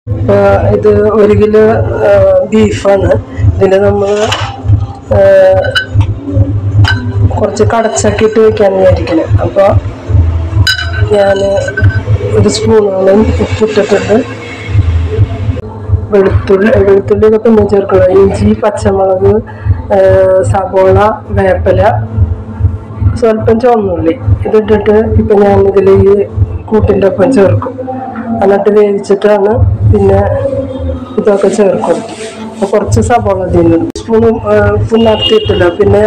ഇത് 1 കിലോ ബീഫാണ്. ഇതിൽ നമ്മൾ കുറച്ച് കടച്ചൊക്കെ ഇട്ട് വയ്ക്കാമെന്ന് വിചാരിക്കണം. അപ്പോൾ ഞാൻ 1 സ്പൂണോളം ഉപ്പിട്ടിട്ടുണ്ട്. വെളുത്തുള്ളിയൊക്കെ പിന്നെ ചേർക്കണം. ഇഞ്ചി, പച്ചമുളക്, സവോള, വേപ്പില, സ്വല്പം ചുവന്നുള്ളി ഇതിട്ടിട്ട് ഇപ്പം ഞാനിതിൽ ഈ കൂട്ടിൻ്റെ ഒപ്പം ചേർക്കും. എന്നിട്ട് വേവിച്ചിട്ടാണ് പിന്നെ ഇതൊക്കെ ചേർക്കും. അപ്പോൾ കുറച്ച് സവോള തിന്നും. സ്പൂണ് ഉപ്പ് നടത്തിയിട്ടില്ല. പിന്നെ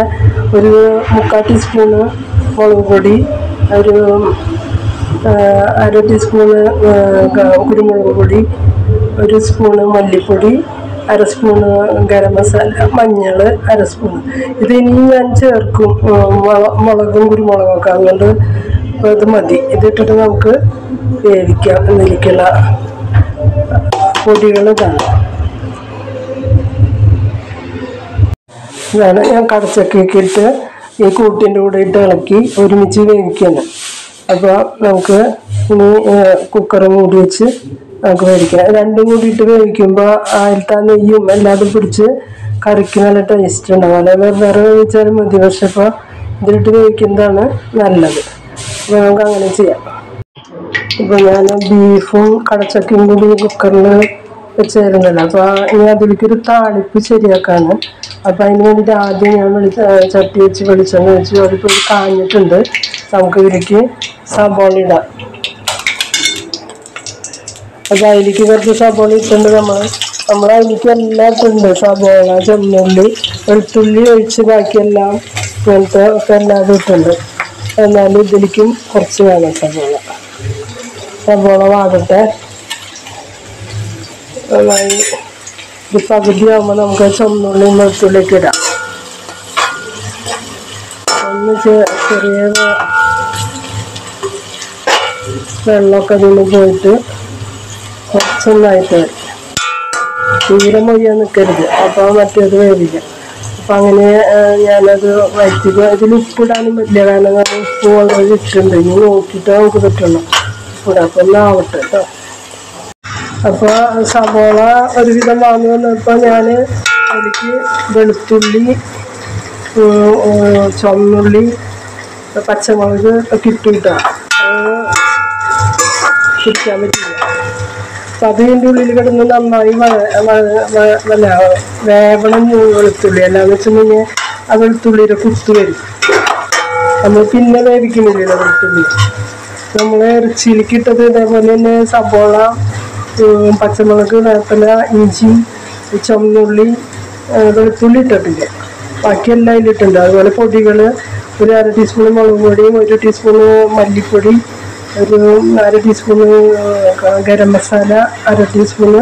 1/4 ടീസ്പൂണ് മുളക് പൊടി, 1/2 ടീസ്പൂണ് കുരുമുളക് പൊടി, 1 സ്പൂണ് മല്ലിപ്പൊടി, 1/2 സ്പൂണ് ഗരം മസാല, മഞ്ഞൾ 1/2 സ്പൂണ്. ഇതിനി ഞാൻ ചേർക്കും മുളകും കുരുമുളകൊക്കെ. അതുകൊണ്ട് ഇത് മതി. ഇതിട്ടിട്ട് നമുക്ക് വേവിക്കാം. എന്നിരിക്കുന്ന പൊടികൾ ഇതാണ്. ഞാൻ കടച്ചൊക്കെ ഇട്ട് ഈ കൂട്ടിൻ്റെ കൂടെ ഇട്ട് ഇളക്കി ഒരുമിച്ച് വേവിക്കണം. അപ്പോൾ നമുക്ക് ഇനി കുക്കർ മൂടി വെച്ച് നമുക്ക് വേവിക്കാം. രണ്ടും കൂടിയിട്ട് വേവിക്കുമ്പോൾ അതിലത്തെ നെയ്യും എല്ലാതും പിടിച്ച് കറിക്ക് നല്ല ടേസ്റ്റ് ഉണ്ടാവും. അല്ലെങ്കിൽ വേറെ വേവിച്ചാലും മതി. പക്ഷെ ഇപ്പോൾ ഇതിലിട്ട് വേവിക്കുന്നതാണ് നല്ലത്. അപ്പോൾ നമുക്ക് അങ്ങനെ ചെയ്യാം. ഇപ്പോൾ ഞാൻ ബീഫും കടച്ചക്കയും കൂടി കുക്കറിൽ വെച്ചിരുന്നല്ലോ. അപ്പോൾ ഇനി അതിലേക്കൊരു താളിപ്പ് ശരിയാക്കാണ്. അപ്പോൾ അതിന് വേണ്ടിയിട്ട് ആദ്യം ഞാൻ ചട്ടി വെച്ച് വെളിച്ചെണ്ണ വെച്ച് അതിപ്പോൾ കാഞ്ഞിട്ടുണ്ട്. നമുക്ക് ഇതിലേക്ക് സവോള ഇടാം. അപ്പോൾ അതിലേക്ക് കുറച്ച് സവോള ഇട്ടുണ്ട്. നമ്മൾ അതിലേക്ക് എല്ലാം ഇട്ടുണ്ട്. സവോള, ചുവന്നുള്ളി, വെളുത്തുള്ളി ഒഴിച്ച് ബാക്കിയെല്ലാം ഇങ്ങനത്തെ ഒക്കെ എല്ലാതും ഇട്ടുണ്ട്. എന്നാലും ഇതിലേക്കും കുറച്ച് വേണം സവോള വാടട്ടെ. നന്നായി ഇത് പകുതി ആകുമ്പോൾ നമുക്ക് ചുവന്നുള്ളിയും വെളുത്തുള്ളിയൊക്കെ ഇടാം. ഒന്ന് ചെറിയ വെള്ളമൊക്കെ അതിന് പോയിട്ട് കുറച്ചൊന്നായിട്ട് വരും. തീരെ മൊയ്യാൻ നിൽക്കരുത്. അപ്പോൾ മറ്റേത് വേവിക്കാം. അപ്പം അങ്ങനെ ഞാനത് വഴറ്റിക്കുക. ഇതിൽ ഉപ്പിടാനും പറ്റില്ല. കാരണം ഉപ്പ് വളരെ ഇട്ടുണ്ട്. ഇനി നോക്കിയിട്ട് നമുക്ക് പറ്റുള്ളൂ ഉപ്പിടാം. അപ്പം ഒന്ന് ആവട്ടെ കേട്ടോ. അപ്പോൾ സവോള ഒരുവിധം വാങ്ങി വന്നപ്പോൾ ഞാൻ അതിലേക്ക് വെളുത്തുള്ളി, ചുവന്നുള്ളി, പച്ചമുളക് ഒക്കെ ഇട്ടിട്ടാണ് പിടിക്കാൻ പറ്റില്ല. അപ്പം അതിൻ്റെ ഉള്ളിൽ കിടന്ന് നന്നായി വേവണം വെളുത്തുള്ളി. അല്ലാന്ന് വെച്ചിട്ടുണ്ടെങ്കിൽ ആ വെളുത്തുള്ളിയുടെ കുത്തു വരും. നമ്മൾ പിന്നെ വേവിക്കുന്നില്ലല്ലോ വെളുത്തുള്ളി. നമ്മൾ ഇറച്ചിയിലേക്ക് ഇട്ടത് ഇതേപോലെ തന്നെ സവോള, പച്ചമുളക്, വേപ്പില, ഇഞ്ചി, ചുവന്നുള്ളി, വെളുത്തുള്ളി ഇട്ടിട്ടില്ല. ബാക്കിയെല്ലാം അതിലിട്ടുണ്ട്. അതുപോലെ പൊടികൾ 1/2 ടീസ്പൂൺ മുളക് പൊടിയും 1 ടീസ്പൂണ് മല്ലിപ്പൊടി, 1/2 ടീസ്പൂണ് ഗരം മസാല, 1/2 ടീസ്പൂണ്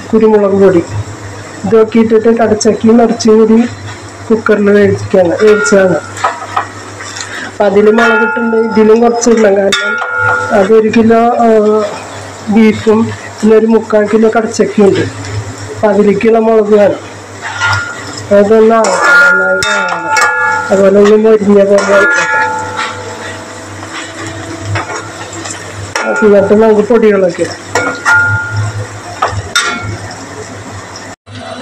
കുരുമുളക് പൊടി ഇതൊക്കെ ഇട്ടിട്ട് കടച്ചക്കി നിറച്ചും കൂടി കുക്കറിൽ വേവിച്ചതാണ്. അപ്പം അതിൽ മുളകിട്ടുണ്ട്. ഇതിലും കുറച്ചിടണം. കാരണം അത് 1 കിലോ ബീഫും പിന്നെ 1/4 കിലോ കടച്ചക്കയുണ്ട്. അപ്പം അതിലേക്കുള്ള മുളക് വേണം. അതൊന്നാവട്ടെ. നന്നായി വേണം. അതുപോലെ ഒന്ന് മൊരിഞ്ഞ പോലെ ആയിക്കോട്ടെ. എന്നിട്ട് നമുക്ക് പൊടികളൊക്കെ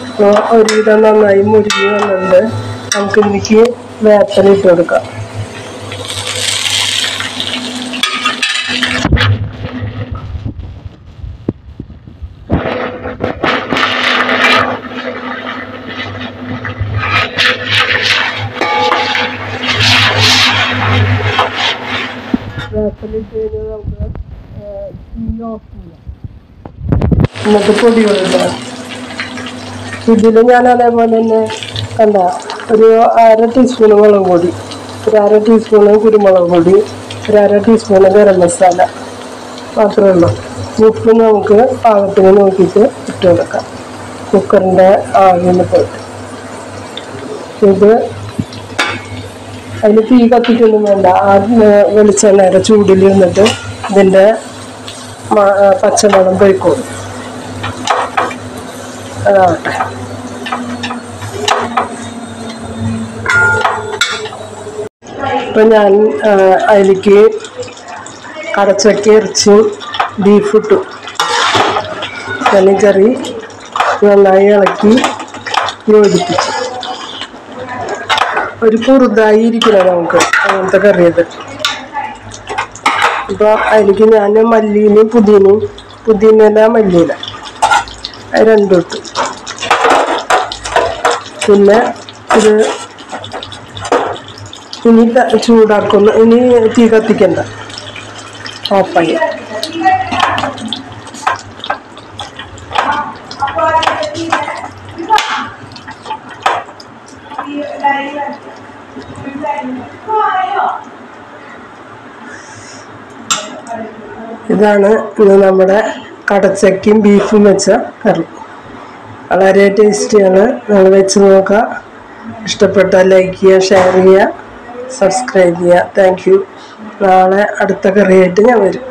അപ്പോൾ ഒരുവിധം നന്നായി മുരിഞ്ഞ് വന്നിട്ടുണ്ട്. നമുക്ക് ഇതിലേക്ക് വേപ്പില ഇട്ട് കൊടുക്കാം. വേപ്പിലിട്ട് കഴിഞ്ഞാൽ നമുക്ക് തീ ഓഫ് ചെയ്യാം. എന്നിട്ട് പൊടികളിടാം. ഇതിൽ ഞാൻ അതേപോലെ തന്നെ കണ്ട 1/2 ടീസ്പൂണ് മുളക് പൊടി, 1/2 ടീസ്പൂണ് കുരുമുളക് പൊടി, 1/2 ടീസ്പൂണ് ഗരം മസാല മാത്രമേ ഉള്ളൂ. ഉപ്പ് നമുക്ക് പാകത്തിന് നോക്കിയിട്ട് ഇട്ട് കൊടുക്കാം. കുക്കറിൻ്റെ ആവിയിൽ പോയിട്ട് ഇത് അതിൽ തീ കത്തിക്കൊന്നും വേണ്ട. ആ വെളിച്ചെണ്ണയുടെ ചൂടിൽ നിന്നിട്ട് ഇതിൻ്റെ പച്ചമണം പോയിക്കോളും. അതാവട്ടെ. ഇപ്പം ഞാൻ അതിലേക്ക് കടച്ചക്ക ഇറച്ചി ബീഫ് ഇട്ടു. കറി നന്നായി ഇളക്കി യോജിപ്പിച്ചു. ഒരു കുറുതായി ഇരിക്കണം നമുക്ക് അങ്ങനത്തെ കറിയത്. അപ്പോൾ അതിലേക്ക് ഞാൻ മല്ലിയിലും പുതിനയില മല്ലിയില അത് രണ്ടും ഇട്ടു. പിന്നെ ഇത് ഇനി ചൂടാക്കുന്നു. ഇനി തീ കത്തിക്കണ്ട, ഓഫായി. ഇതാണ് ഇന്ന് നമ്മുടെ കടച്ചക്കയും ബീഫും വെച്ച കറി. വളരെ ടേസ്റ്റിയാണ്. നിങ്ങൾ വെച്ച് നോക്കുക. ഇഷ്ടപ്പെട്ടാൽ ലൈക്ക് ചെയ്യുക, ഷെയർ ചെയ്യുക, സബ്സ്ക്രൈബ് ചെയ്യുക. Thank you. നാളെ അടുത്ത കറിയായിട്ട് ഞാൻ വരും.